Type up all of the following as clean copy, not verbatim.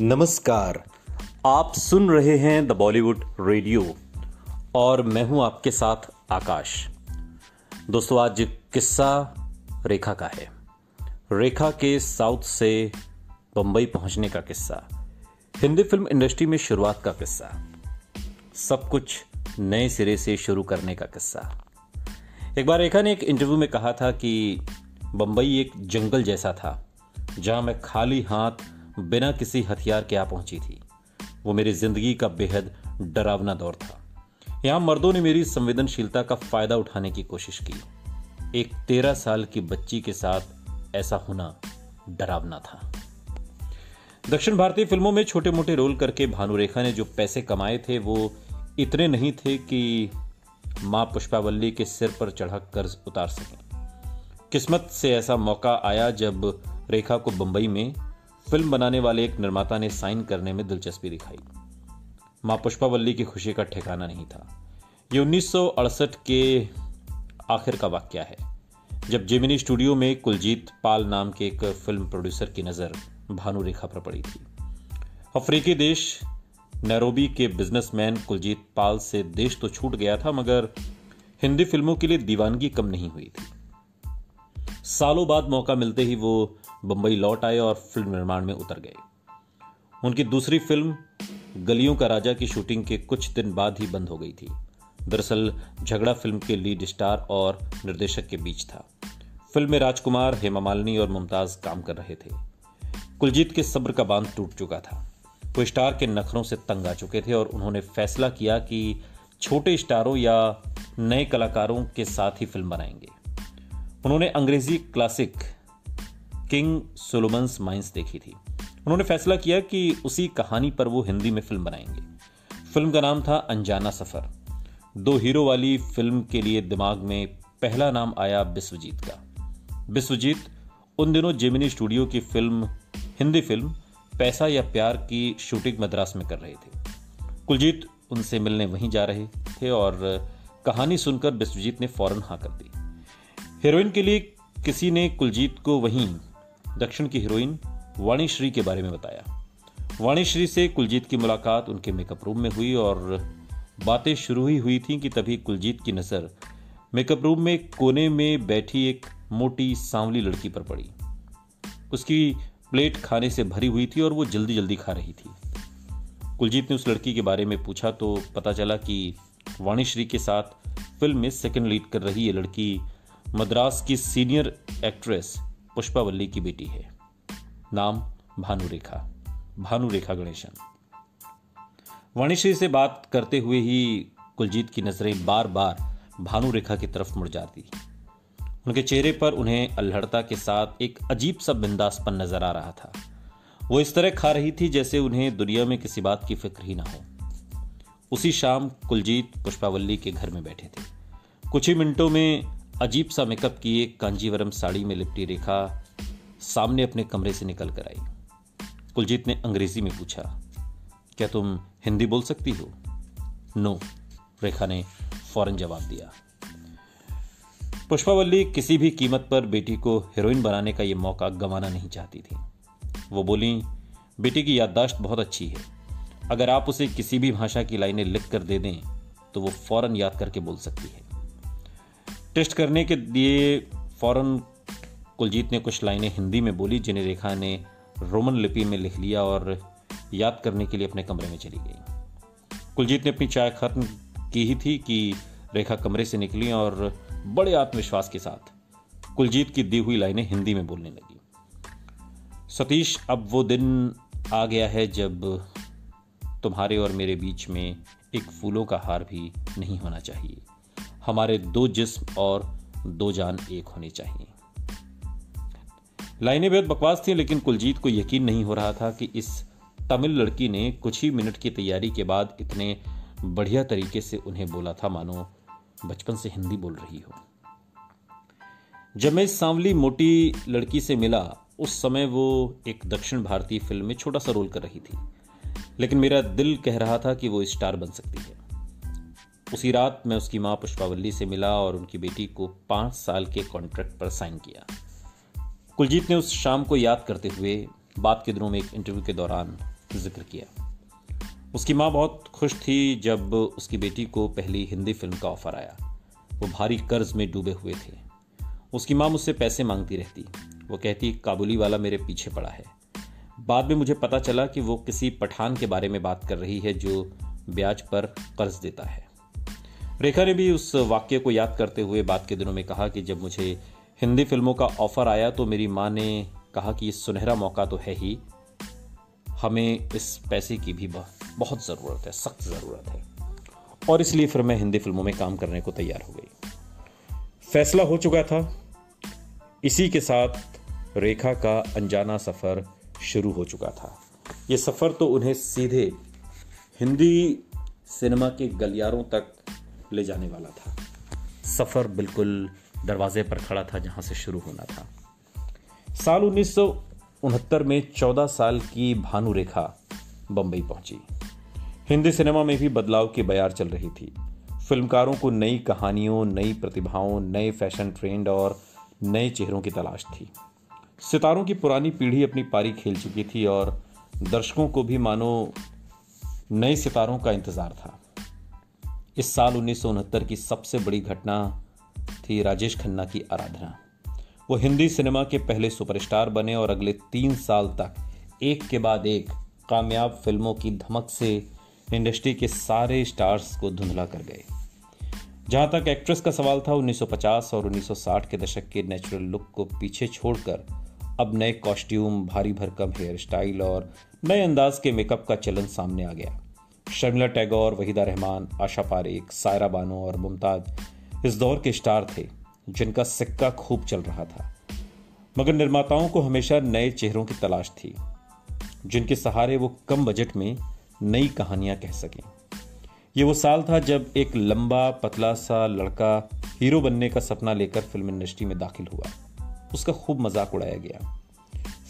नमस्कार। आप सुन रहे हैं द बॉलीवुड रेडियो और मैं हूं आपके साथ आकाश। दोस्तों, आज किस्सा रेखा का है। रेखा के साउथ से बंबई पहुंचने का किस्सा, हिंदी फिल्म इंडस्ट्री में शुरुआत का किस्सा, सब कुछ नए सिरे से शुरू करने का किस्सा। एक बार रेखा ने एक इंटरव्यू में कहा था कि बंबई एक जंगल जैसा था जहां मैं खाली हाथ बिना किसी हथियार के आ पहुंची थी। वो मेरी जिंदगी का बेहद डरावना दौर था। यहां मर्दों ने मेरी संवेदनशीलता का फायदा उठाने की कोशिश की। एक 13 साल की बच्ची के साथ ऐसा होना डरावना था। दक्षिण भारतीय फिल्मों में छोटे मोटे रोल करके भानुरेखा ने जो पैसे कमाए थे वो इतने नहीं थे कि मां पुष्पावल्ली के सिर पर चढ़ा कर्ज उतार सकें। किस्मत से ऐसा मौका आया जब रेखा को बंबई में फिल्म बनाने वाले एक निर्माता ने साइन करने में दिलचस्पी दिखाई। मां पुष्पावल्ली की खुशी का ठिकाना नहीं था। यह 1968 के आखिर का वाकया है जब जेमिनी स्टूडियो में कुलजीत पाल नाम के एक फिल्म प्रोड्यूसर की नजर भानुरेखा पर पड़ी थी। अफ्रीकी देश नैरोबी के बिजनेसमैन कुलजीत पाल से देश तो छूट गया था, मगर हिंदी फिल्मों के लिए दीवानगी कम नहीं हुई थी। सालों बाद मौका मिलते ही वो बंबई लौट आए और फिल्म निर्माण में उतर गए। उनकी दूसरी फिल्म गलियों का राजा की शूटिंग के कुछ दिन बाद ही बंद हो गई थी। दरअसल झगड़ा फिल्म के लीड स्टार और निर्देशक के बीच था। फिल्म में राजकुमार, हेमा मालिनी और मुमताज काम कर रहे थे। कुलजीत के सब्र का बांध टूट चुका था। वो स्टार के नखरों से तंग आ चुके थे और उन्होंने फैसला किया कि छोटे स्टारों या नए कलाकारों के साथ ही फिल्म बनाएंगे। उन्होंने अंग्रेजी क्लासिक किंग सोलोमन्स माइंस देखी थी। उन्होंने फैसला किया कि उसी कहानी पर वो हिंदी में फिल्म बनाएंगे। फिल्म का नाम था अनजाना सफर। 2 हीरो वाली फिल्म के लिए दिमाग में पहला नाम आया बिस्वजीत का। बिस्वजीत उन दिनों जेमिनी स्टूडियो की हिंदी फिल्म पैसा या प्यार की शूटिंग मद्रास में कर रहे थे। कुलजीत उनसे मिलने वहीं जा रहे थे और कहानी सुनकर बिस्वजीत ने फौरन हाँ कर दी। हीरोइन के लिए किसी ने कुलजीत को वहीं दक्षिण की हीरोइन वाणीश्री के बारे में बताया। वाणीश्री से कुलजीत की मुलाकात उनके मेकअप रूम में हुई और बातें शुरू ही हुई थी कि तभी कुलजीत की नजर मेकअप रूम में कोने में बैठी एक मोटी सांवली लड़की पर पड़ी। उसकी प्लेट खाने से भरी हुई थी और वो जल्दी जल्दी खा रही थी। कुलजीत ने उस लड़की के बारे में पूछा तो पता चला कि वाणीश्री के साथ फिल्म में सेकंड लीड कर रही ये लड़की मद्रास की सीनियर एक्ट्रेस पुष्पावल्ली की बेटी है। नाम भानुरेखा गणेशन। वाणीश्री से बात करते हुए ही कुलजीत की नजरें बार बार भानुरेखा की तरफ मुड़ जाती। उनके चेहरे पर उन्हें अल्हड़ता के साथ एक अजीब सा बिंदासपन नजर आ रहा था। वो इस तरह खा रही थी जैसे उन्हें दुनिया में किसी बात की फिक्र ही ना हो। उसी शाम कुलजीत पुष्पावल्ली के घर में बैठे थे। कुछ ही मिनटों में अजीब सा मेकअप किए कांजीवरम साड़ी में लिपटी रेखा सामने अपने कमरे से निकल कर आई। कुलजीत ने अंग्रेजी में पूछा, क्या तुम हिंदी बोल सकती हो? नो, रेखा ने फौरन जवाब दिया। पुष्पावल्ली किसी भी कीमत पर बेटी को हीरोइन बनाने का यह मौका गंवाना नहीं चाहती थी। वो बोली, बेटी की याददाश्त बहुत अच्छी है। अगर आप उसे किसी भी भाषा की लाइनें लिख कर दे दें तो वो फौरन याद करके बोल सकती है। टेस्ट करने के लिए फौरन कुलजीत ने कुछ लाइनें हिंदी में बोली जिन्हें रेखा ने रोमन लिपि में लिख लिया और याद करने के लिए अपने कमरे में चली गई। कुलजीत ने अपनी चाय खत्म की ही थी कि रेखा कमरे से निकली और बड़े आत्मविश्वास के साथ कुलजीत की दी हुई लाइनें हिंदी में बोलने लगी। सतीश, अब वो दिन आ गया है जब तुम्हारे और मेरे बीच में एक फूलों का हार भी नहीं होना चाहिए। हमारे 2 जिस्म और 2 जान एक होनी चाहिए। लाइनें बेहद बकवास थी, लेकिन कुलजीत को यकीन नहीं हो रहा था कि इस तमिल लड़की ने कुछ ही मिनट की तैयारी के बाद इतने बढ़िया तरीके से उन्हें बोला था मानो बचपन से हिंदी बोल रही हो। जब मैं इस सांवली मोटी लड़की से मिला उस समय वो एक दक्षिण भारतीय फिल्म में छोटा सा रोल कर रही थी, लेकिन मेरा दिल कह रहा था कि वो स्टार बन सकती है। उसी रात मैं उसकी मां पुष्पावल्ली से मिला और उनकी बेटी को 5 साल के कॉन्ट्रैक्ट पर साइन किया। कुलजीत ने उस शाम को याद करते हुए बाद के दिनों में एक इंटरव्यू के दौरान जिक्र किया। उसकी माँ बहुत खुश थी जब उसकी बेटी को पहली हिंदी फिल्म का ऑफर आया। वो भारी कर्ज में डूबे हुए थे। उसकी माँ मुझसे पैसे मांगती रहती। वो कहती, काबुली वाला मेरे पीछे पड़ा है। बाद में मुझे पता चला कि वो किसी पठान के बारे में बात कर रही है जो ब्याज पर कर्ज देता है। रेखा ने भी उस वाक्य को याद करते हुए बाद के दिनों में कहा कि जब मुझे हिंदी फिल्मों का ऑफर आया तो मेरी माँ ने कहा कि ये सुनहरा मौका तो है ही, हमें इस पैसे की भी बहुत ज़रूरत है, सख्त ज़रूरत है, और इसलिए फिर मैं हिंदी फिल्मों में काम करने को तैयार हो गई। फैसला हो चुका था। इसी के साथ रेखा का अनजाना सफ़र शुरू हो चुका था। ये सफ़र तो उन्हें सीधे हिंदी सिनेमा के गलियारों तक ले जाने वाला था। सफ़र बिल्कुल दरवाजे पर खड़ा था जहां से शुरू होना था। साल 1969 में 14 साल की भानु रेखा बंबई पहुंची। हिंदी सिनेमा में भी बदलाव की बयार चल रही थी। फिल्मकारों को नई कहानियों, नई प्रतिभाओं, नए फैशन ट्रेंड और नए चेहरों की तलाश थी। सितारों की पुरानी पीढ़ी अपनी पारी खेल चुकी थी और दर्शकों को भी मानो नए सितारों का इंतजार था। इस साल 1969 की सबसे बड़ी घटना थी राजेश खन्ना की आराधना। वो हिंदी सिनेमा के पहले सुपरस्टार बने और अगले 3 साल तक एक के बाद एक कामयाब फिल्मों की धमक से इंडस्ट्री के सारे स्टार्स को धुंधला कर गए। जहां तक एक्ट्रेस का सवाल था, 1950 और 1960 के दशक के नेचुरल लुक को पीछे छोड़कर अब नए कॉस्ट्यूम, भारी भरकम हेयर स्टाइल और नए अंदाज के मेकअप का चलन सामने आ गया। शर्मिला टैगोर, वहीदा रहमान, आशा पारेख, सायरा बानो और मुमताज इस दौर के स्टार थे जिनका सिक्का खूब चल रहा था। मगर निर्माताओं को हमेशा नए चेहरों की तलाश थी जिनके सहारे वो कम बजट में नई कहानियां कह सकें। ये वो साल था जब एक लंबा पतला सा लड़का हीरो बनने का सपना लेकर फिल्म इंडस्ट्री में दाखिल हुआ। उसका खूब मजाक उड़ाया गया।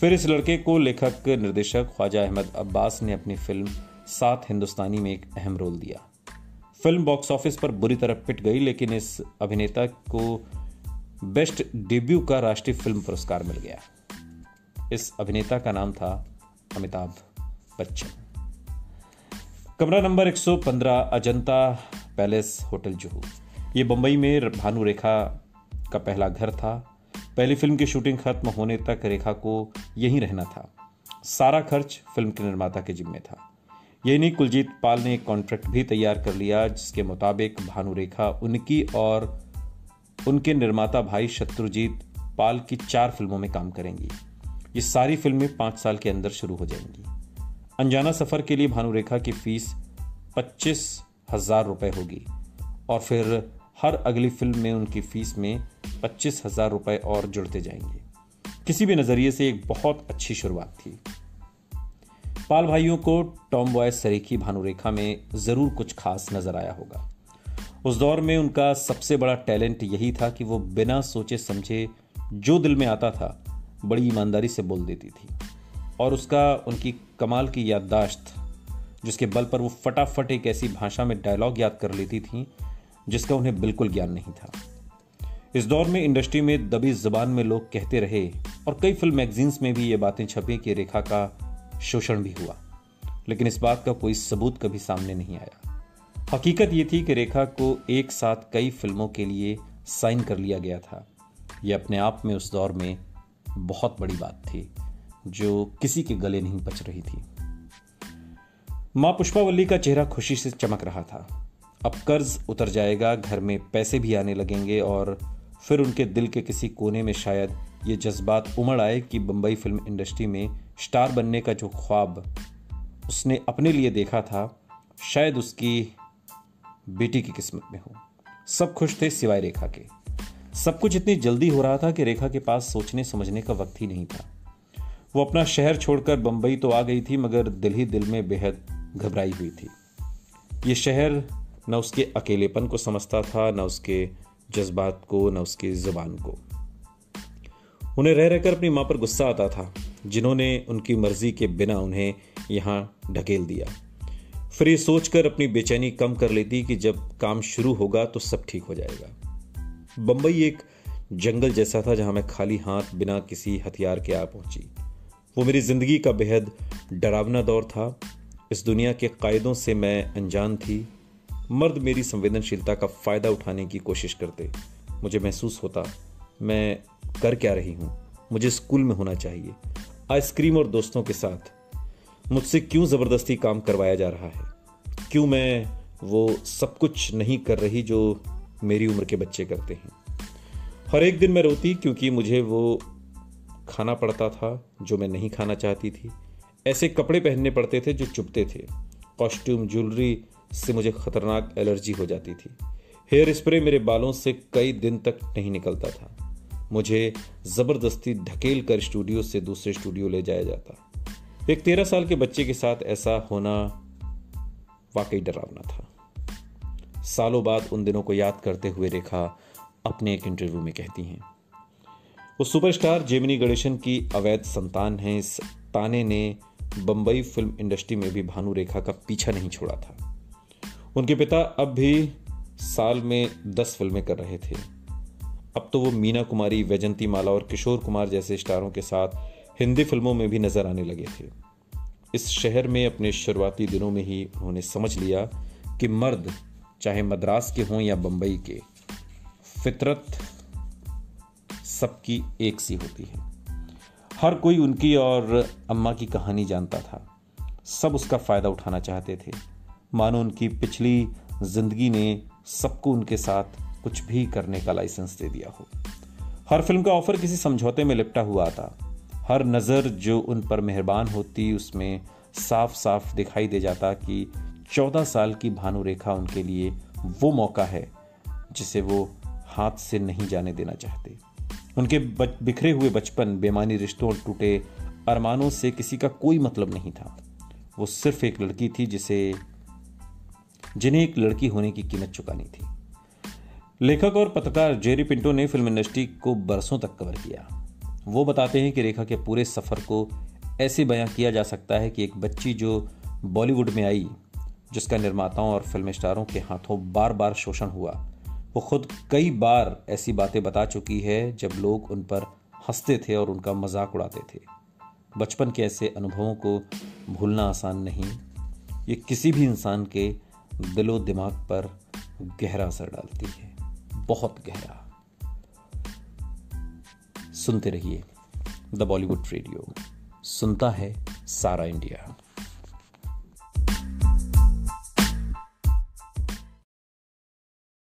फिर इस लड़के को लेखक निर्देशक ख्वाजा अहमद अब्बास ने अपनी फिल्म सात हिंदुस्तानी में एक अहम रोल दिया। फिल्म बॉक्स ऑफिस पर बुरी तरह पिट गई, लेकिन इस अभिनेता को बेस्ट डेब्यू का राष्ट्रीय फिल्म पुरस्कार मिल गया। इस अभिनेता का नाम था अमिताभ बच्चन। कमरा number 115, Ajanta palace, hotel Juhu. ये बंबई में भानु रेखा का पहला घर था। पहली फिल्म की शूटिंग खत्म होने तक रेखा को यहीं रहना था। सारा खर्च फिल्म के निर्माता के जिम्मे था। यही नहीं, कुलजीत पाल ने एक कॉन्ट्रैक्ट भी तैयार कर लिया जिसके मुताबिक भानु रेखा उनकी और उनके निर्माता भाई शत्रुजीत पाल की 4 फिल्मों में काम करेंगी। ये सारी फिल्में 5 साल के अंदर शुरू हो जाएंगी। अनजाना सफर के लिए भानु रेखा की फीस 25,000 रुपए होगी और फिर हर अगली फिल्म में उनकी फीस में 25,000 रुपए और जुड़ते जाएंगे। किसी भी नजरिए से एक बहुत अच्छी शुरुआत थी। पाल भाइयों को टॉम बॉय सरीखी भानु रेखा में जरूर कुछ खास नजर आया होगा। उस दौर में उनका सबसे बड़ा टैलेंट यही था कि वो बिना सोचे समझे जो दिल में आता था बड़ी ईमानदारी से बोल देती थी और उसका उनकी कमाल की याददाश्त जिसके बल पर वो फटाफट एक ऐसी भाषा में डायलॉग याद कर लेती थी जिसका उन्हें बिल्कुल ज्ञान नहीं था। इस दौर में इंडस्ट्री में दबी जुबान में लोग कहते रहे और कई फिल्म मैगजीन्स में भी ये बातें छपी कि रेखा का शोषण भी हुआ, लेकिन इस बात का कोई सबूत कभी सामने नहीं आया। हकीकत ये थी कि रेखा को एक साथ कई फिल्मों के लिए साइन कर लिया गया था। यह अपने आप में उस दौर में बहुत बड़ी बात थी जो किसी के गले नहीं पच रही थी। मां पुष्पावल्ली का चेहरा खुशी से चमक रहा था। अब कर्ज उतर जाएगा, घर में पैसे भी आने लगेंगे और फिर उनके दिल के किसी कोने में शायद ये जज्बात उमड़ आए कि बंबई फिल्म इंडस्ट्री में स्टार बनने का जो ख्वाब उसने अपने लिए देखा था शायद उसकी बेटी की किस्मत में हो। सब खुश थे सिवाय रेखा के। सब कुछ इतनी जल्दी हो रहा था कि रेखा के पास सोचने समझने का वक्त ही नहीं था। वो अपना शहर छोड़कर बंबई तो आ गई थी मगर दिल ही दिल में बेहद घबराई हुई थी। ये शहर न उसके अकेलेपन को समझता था, न उसके जज्बात को, न उसकी जुबान को। उन्हें रह रहकर अपनी मां पर गुस्सा आता था जिन्होंने उनकी मर्जी के बिना उन्हें यहां ढकेल दिया। फिर ये सोचकर अपनी बेचैनी कम कर लेती कि जब काम शुरू होगा तो सब ठीक हो जाएगा। बंबई एक जंगल जैसा था जहां मैं खाली हाथ बिना किसी हथियार के आ पहुंची। वो मेरी जिंदगी का बेहद डरावना दौर था। इस दुनिया के कायदों से मैं अनजान थी। मर्द मेरी संवेदनशीलता का फायदा उठाने की कोशिश करते। मुझे महसूस होता मैं कर क्या रही हूं, मुझे स्कूल में होना चाहिए, आइसक्रीम और दोस्तों के साथ। मुझसे क्यों जबरदस्ती काम करवाया जा रहा है? क्यों मैं वो सब कुछ नहीं कर रही जो मेरी उम्र के बच्चे करते हैं? हर एक दिन मैं रोती क्योंकि मुझे वो खाना पड़ता था जो मैं नहीं खाना चाहती थी। ऐसे कपड़े पहनने पड़ते थे जो चुभते थे। कॉस्ट्यूम, ज्वेलरी से मुझे खतरनाक एलर्जी हो जाती थी। हेयर स्प्रे मेरे बालों से कई दिन तक नहीं निकलता था। मुझे जबरदस्ती ढकेल कर स्टूडियो से दूसरे स्टूडियो ले जाया जाता। एक 13 साल के बच्चे के साथ ऐसा होना वाकई डरावना था। सालों बाद उन दिनों को याद करते हुए रेखा अपने एक इंटरव्यू में कहती हैं, वो सुपरस्टार जेमिनी गणेशन की अवैध संतान है। इस ताने ने बंबई फिल्म इंडस्ट्री में भी भानु रेखा का पीछा नहीं छोड़ा था। उनके पिता अब भी साल में 10 फिल्में कर रहे थे। अब तो वो मीना कुमारी, वैजंती माला और किशोर कुमार जैसे स्टारों के साथ हिंदी फिल्मों में भी नजर आने लगे थे। इस शहर में अपने शुरुआती दिनों में ही उन्होंने समझ लिया कि मर्द चाहे मद्रास के हों या बंबई के, फितरत सबकी एक सी होती है। हर कोई उनकी और अम्मा की कहानी जानता था। सब उसका फायदा उठाना चाहते थे, मानो उनकी पिछली जिंदगी ने सबको उनके साथ कुछ भी करने का लाइसेंस दे दिया हो। हर फिल्म का ऑफर किसी समझौते में लिपटा हुआ आता। हर नज़र जो उन पर मेहरबान होती उसमें साफ साफ दिखाई दे जाता कि 14 साल की भानु रेखा उनके लिए वो मौका है जिसे वो हाथ से नहीं जाने देना चाहते। उनके बिखरे हुए बचपन, बेमानी रिश्तों और टूटे अरमानों से किसी का कोई मतलब नहीं था। वो सिर्फ एक लड़की थी जिन्हें एक लड़की होने की कीमत चुकानी थी। लेखक और पत्रकार जेरी पिंटो ने फिल्म इंडस्ट्री को बरसों तक कवर किया। वो बताते हैं कि रेखा के पूरे सफर को ऐसे बयां किया जा सकता है कि एक बच्ची जो बॉलीवुड में आई, जिसका निर्माताओं और फिल्म स्टारों के हाथों बार बार शोषण हुआ, वो खुद कई बार ऐसी बातें बता चुकी है जब लोग उन पर हंसते थे और उनका मजाक उड़ाते थे। बचपन के ऐसे अनुभवों को भूलना आसान नहीं। ये किसी भी इंसान के दिलो दिमाग पर गहरा असर डालती है, बहुत गहरा। सुनते रहिए द बॉलीवुड रेडियो, सुनता है सारा इंडिया।